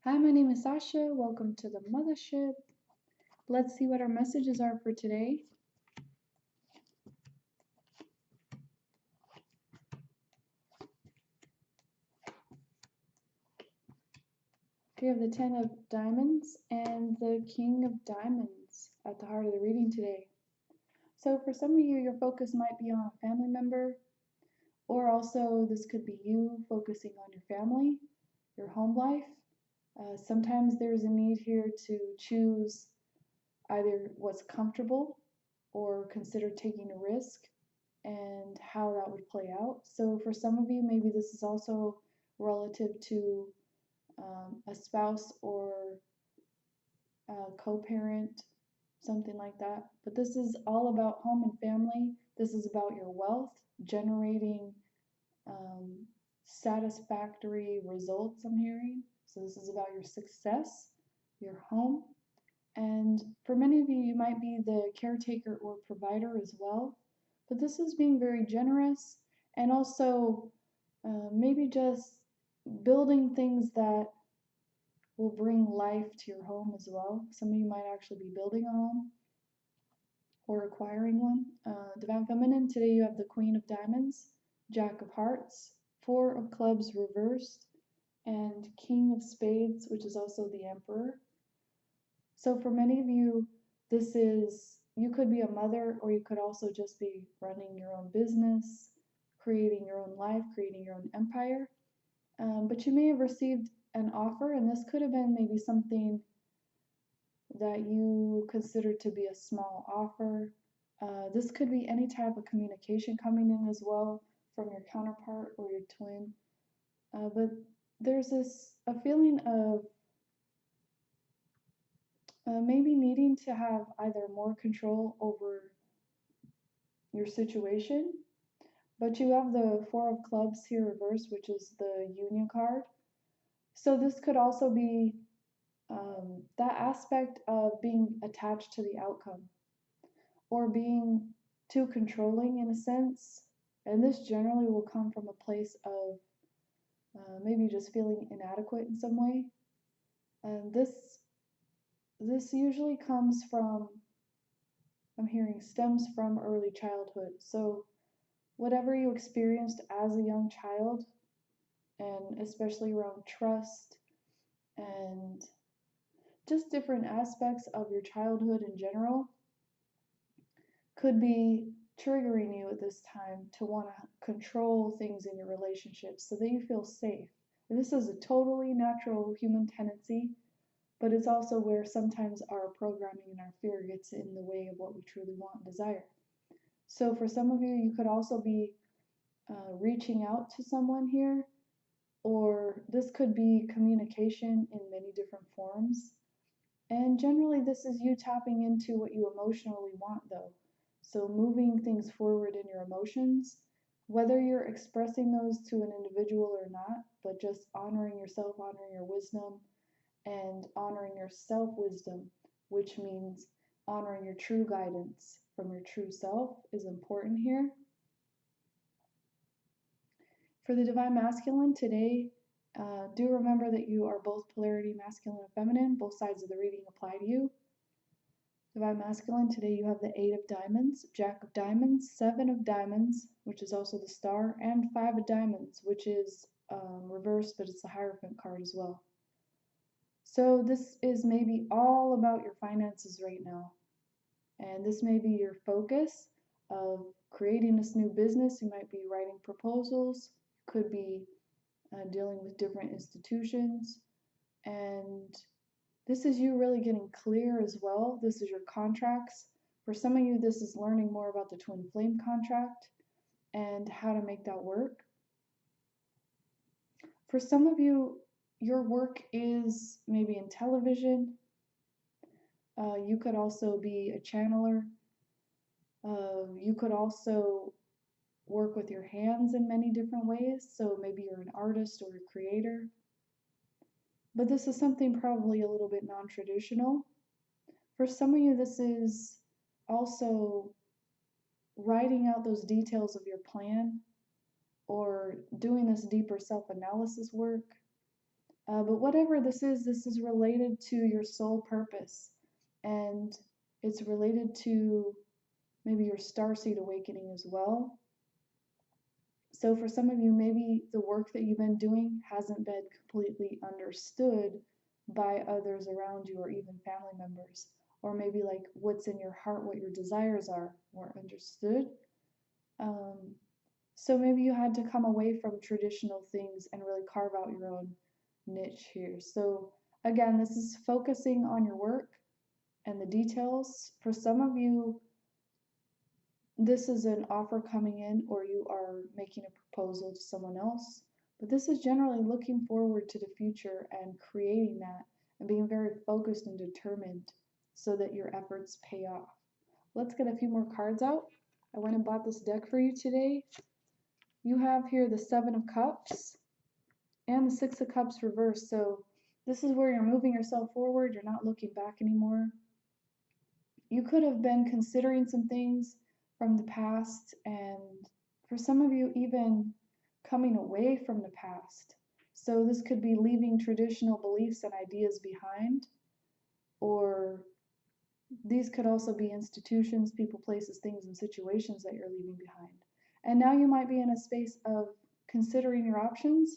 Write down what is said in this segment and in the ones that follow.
Hi, my name is Sazsha. Welcome to the Muthaship. Let's see what our messages are for today. We have the Ten of Diamonds and the King of Diamonds at the heart of the reading today. So for some of you, your focus might be on a family member, or also this could be you focusing on your family, your home life. Sometimes there's a need here to choose either what's comfortable or consider taking a risk and how that would play out. So for some of you, maybe this is also relative to a spouse or a co-parent, something like that. But this is all about home and family. This is about your wealth, generating satisfactory results, I'm hearing. So this is about your success, your home. And for many of you, you might be the caretaker or provider as well. But this is being very generous and also maybe just building things that will bring life to your home as well. Some of you might actually be building a home or acquiring one. Divine Feminine, today you have the Queen of Diamonds, Jack of Hearts, Four of Clubs reversed, and King of Spades, which is also the Emperor. So for many of you, this is, you could be a mother, or you could also just be running your own business, creating your own life, creating your own empire. But you may have received an offer, and this could have been maybe something that you consider to be a small offer. This could be any type of communication coming in as well from your counterpart or your twin. But there's a feeling of maybe needing to have either more control over your situation, but you have the Four of Clubs here reversed, which is the Union card. So this could also be that aspect of being attached to the outcome or being too controlling in a sense. And this generally will come from a place of maybe just feeling inadequate in some way. And this usually comes from, I'm hearing, stems from early childhood. So whatever you experienced as a young child, and especially around trust and just different aspects of your childhood in general, could be triggering you at this time to want to control things in your relationships so that you feel safe. And this is a totally natural human tendency, but it's also where sometimes our programming and our fear gets in the way of what we truly want and desire. So for some of you, you could also be reaching out to someone here, or this could be communication in many different forms. And generally, this is you tapping into what you emotionally want, though. So moving things forward in your emotions, whether you're expressing those to an individual or not, but just honoring yourself, honoring your wisdom, and honoring your self-wisdom, which means honoring your true guidance from your true self, is important here. For the Divine Masculine today, do remember that you are both polarity masculine and feminine. Both sides of the reading apply to you. Divine Masculine, today you have the Eight of Diamonds, Jack of Diamonds, Seven of Diamonds, which is also the Star, and Five of Diamonds, which is reversed, but it's the Hierophant card as well. So this is maybe all about your finances right now. And this may be your focus of creating this new business. You might be writing proposals, you could be dealing with different institutions, and this is you really getting clear as well. This is your contracts. For some of you, this is learning more about the Twinflame contract and how to make that work. For some of you, your work is maybe in television. You could also be a channeler. You could also work with your hands in many different ways. So maybe you're an artist or a creator. But this is something probably a little bit non-traditional. For some of you, this is also writing out those details of your plan or doing this deeper self-analysis work. But whatever this is related to your soul purpose, and it's related to maybe your starseed awakening as well. So for some of you, maybe the work that you've been doing hasn't been completely understood by others around you or even family members. Or maybe like what's in your heart, what your desires are, weren't understood. Um, so maybe you had to come away from traditional things and really carve out your own niche here. So again, this is focusing on your work and the details. For some of you, this is an offer coming in or you are making a proposal to someone else. But this is generally looking forward to the future and creating that and being very focused and determined so that your efforts pay off. Let's get a few more cards out. I went and bought this deck for you today. You have here the Seven of Cups and the Six of Cups reversed. So this is where you're moving yourself forward. You're not looking back anymore. You could have been considering some things from the past, and for some of you, even coming away from the past. So this could be leaving traditional beliefs and ideas behind, or these could also be institutions, people, places, things, and situations that you're leaving behind. And now you might be in a space of considering your options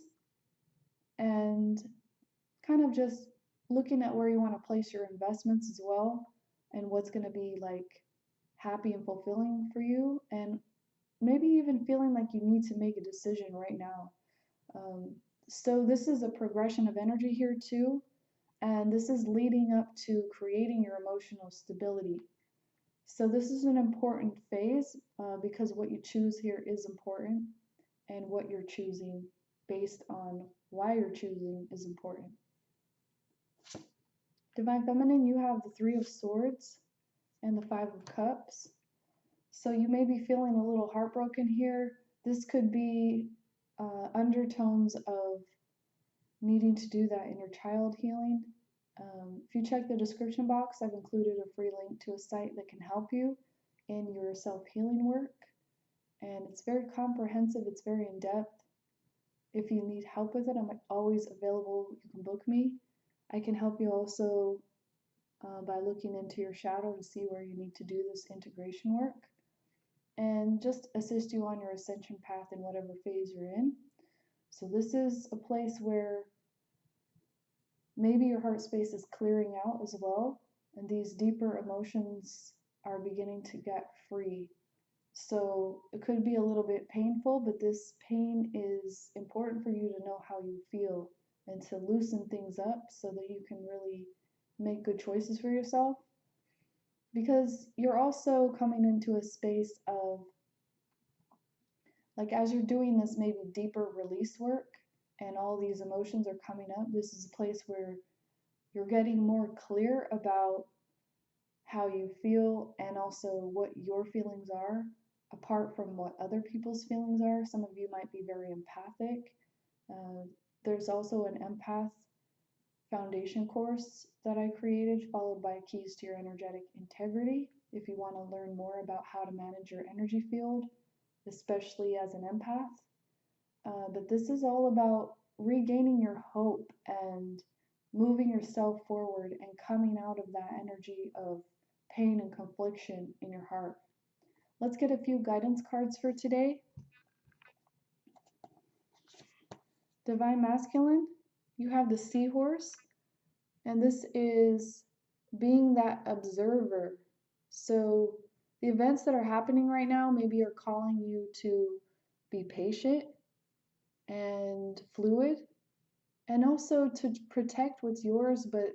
and kind of just looking at where you want to place your investments as well and what's going to be like happy and fulfilling for you, and maybe even feeling like you need to make a decision right now. So this is a progression of energy here too, and this is leading up to creating your emotional stability. So this is an important phase because what you choose here is important, and what you're choosing based on why you're choosing is important. Divine Feminine, you have the Three of Swords and the Five of Cups. So you may be feeling a little heartbroken here. This could be undertones of needing to do that inner child healing. If you check the description box, I've included a free link to a site that can help you in your self-healing work. And it's very comprehensive, it's very in-depth. If you need help with it, I'm always available. You can book me. I can help you also by looking into your shadow to see where you need to do this integration work, and just assist you on your ascension path in whatever phase you're in. So this is a place where maybe your heart space is clearing out as well, and these deeper emotions are beginning to get free. So it could be a little bit painful, but this pain is important for you to know how you feel and to loosen things up so that you can really make good choices for yourself. Because you're also coming into a space of, like, as you're doing this maybe deeper release work and all these emotions are coming up, this is a place where you're getting more clear about how you feel and also what your feelings are, apart from what other people's feelings are. Some of you might be very empathic. There's also an empath foundation course that I created, followed by Keys to Your Energetic Integrity, if you want to learn more about how to manage your energy field, especially as an empath. But this is all about regaining your hope and moving yourself forward and coming out of that energy of pain and confliction in your heart. Let's get a few guidance cards for today. Divine Masculine, you have the Seahorse, and this is being that observer. So the events that are happening right now maybe are calling you to be patient and fluid, and also to protect what's yours, but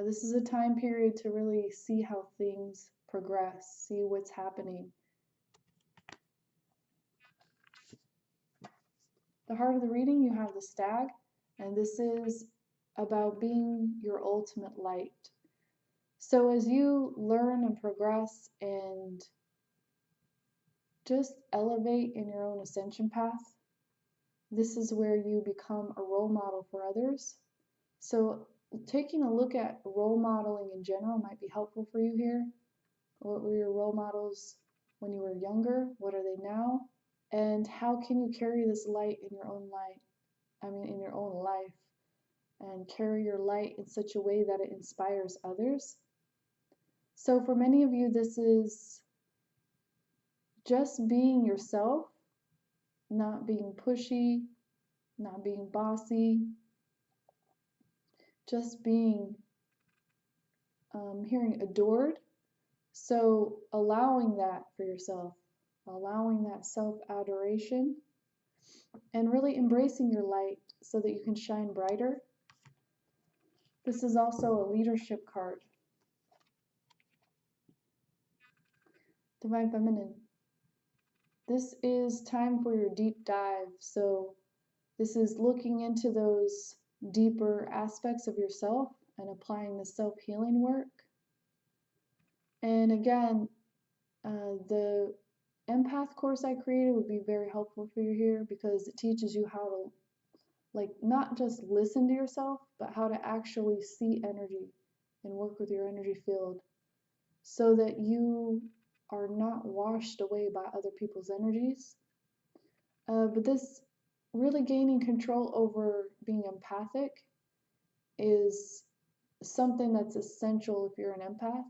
this is a time period to really see how things progress, see what's happening. The heart of the reading, you have the Stag, and this is about being your ultimate light. So as you learn and progress and just elevate in your own ascension path, this is where you become a role model for others. So taking a look at role modeling in general might be helpful for you here. What were your role models when you were younger? What are they now? And how can you carry this light in your own light? In your own life and carry your light in such a way that it inspires others. So for many of you, this is just being yourself, not being pushy, not being bossy, just being hearing adored. So allowing that for yourself, allowing that self-adoration, and really embracing your light so that you can shine brighter. This is also a leadership card. Divine Feminine. This is time for your deep dive. So this is looking into those deeper aspects of yourself and applying the self-healing work. And again, the empath course I created would be very helpful for you here because it teaches you how to not just listen to yourself, but how to actually see energy and work with your energy field so that you are not washed away by other people's energies. But this really gaining control over being empathic is something that's essential if you're an empath,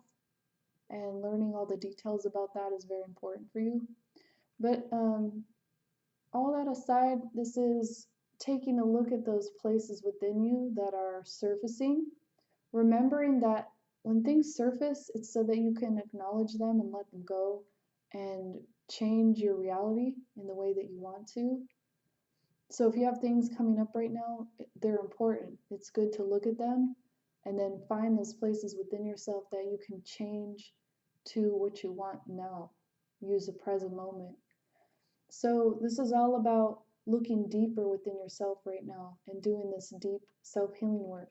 and learning all the details about that is very important for you. But all that aside, this is taking a look at those places within you that are surfacing, remembering that when things surface, it's so that you can acknowledge them and let them go and change your reality in the way that you want to. So if you have things coming up right now, they're important. It's good to look at them and then find those places within yourself that you can change to what you want now. Use the present moment. So this is all about looking deeper within yourself right now and doing this deep self-healing work.